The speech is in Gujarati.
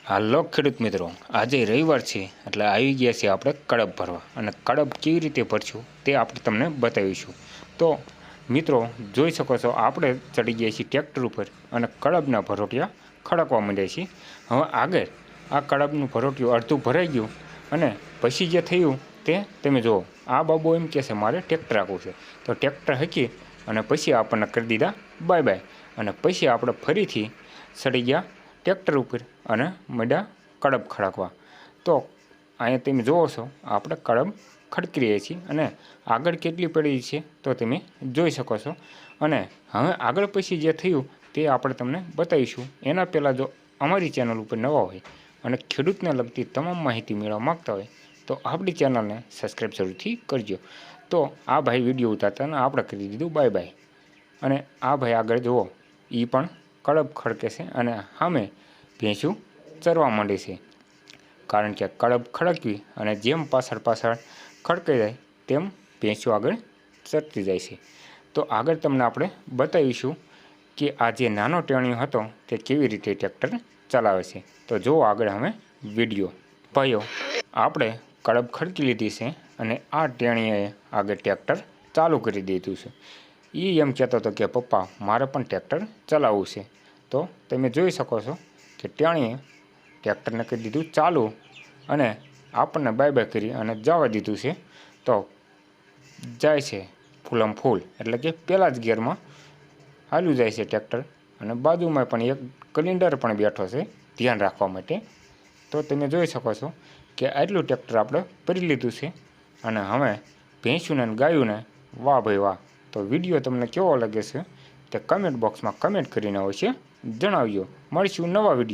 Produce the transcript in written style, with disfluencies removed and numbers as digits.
હાલો ખેડૂત મિત્રો, આજે રવિવાર છે એટલે આવી ગયા છે આપણે કડબ ભરવા અને કડબ કેવી રીતે ભરશું તે આપણે તમને બતાવીશું। તો મિત્રો જોઈ શકો છો આપણે ચડી ગયા છીએ ટ્રેક્ટર ઉપર અને કડબના ભરોટિયા ખડકવા માંડ્યા છીએ। હવે આગળ આ કડબનું ભરોટિયું અડધું ભરાઈ ગયું અને પછી જે થયું તે તમે જુઓ। આ બાબુ એમ કહે છે મારે ટ્રેક્ટર આખવું છે, તો ટ્રેક્ટર હકી અને પછી આપણને કરી દીધા બાય બાય અને પછી આપણે ફરીથી ચડી ગયા ટ્રેક્ટર ઉપર અને માંડ્યા કડબ ખડકવા। તો અહીંયા તમે જુઓ છો આપણે કડબ ખડકી રહ્યા છીએ અને આગળ કેટલી પડી છે તો તમે જોઈ શકો છો। અને હવે આગળ પછી જે થયું તે આપણે તમને બતાવીશું। એના પહેલાં જો અમારી ચેનલ ઉપર નવા હોય અને ખેડૂતને લગતી તમામ માહિતી મેળવવા માગતા હોય તો આપણી ચેનલને સબસ્ક્રાઈબ જરૂરથી કરજો। તો આ ભાઈ વિડીયો ઉતારતા અને આપણે કરી દીધું બાય બાય અને આ ભાઈ આગળ જુઓ એ પણ કડબ ખડકે છે અને સામે ભેંસું ચરવા માંડે છે, કારણ કે કડબ ખડકવી અને જેમ પાછળ ખડકાઈ જાય તેમ ભેંસું આગળ ચરતી જાય છે। તો આગળ તમને આપણે બતાવીશું કે આ જે નાનો ટેણીયો હતો તે કેવી રીતે ટ્રેક્ટર ચલાવે છે। તો જુઓ આગળ અમે વિડીયો। ભાઈઓ આપણે કડબ ખડકી લીધી છે અને આ ટેણીએ આગળ ટ્રેક્ટર ચાલુ કરી દીધું છે। એ એમ કહેતો હતો કે પપ્પા મારે પણ ટ્રેક્ટર ચલાવવું છે। તો તમે જોઈ શકો છો કે ટેણીએ ટ્રેક્ટરને કરી દીધું ચાલુ અને આપણને બાય બાય કરી અને જવા દીધું છે। તો જાય છે ફૂલમ ફૂલ, એટલે કે પહેલાં જ ગિયરમાં હાલ્યું જાય છે ટ્રેક્ટર અને બાજુમાં પણ એક કલિન્ડર પણ બેઠો છે ધ્યાન રાખવા માટે। તો તમે જોઈ શકો છો કે આટલું ટ્રેક્ટર આપણે ભરી લીધું છે અને હવે ભેંસુને અને ગાયુંને વાહ ભાઈ વાહ। તો વિડીયો તમને કેવો લાગે છે તે કમેન્ટ બોક્સમાં કમેન્ટ કરીને અવશ્ય જણાવજો। મળીશું નવા વિડીયો।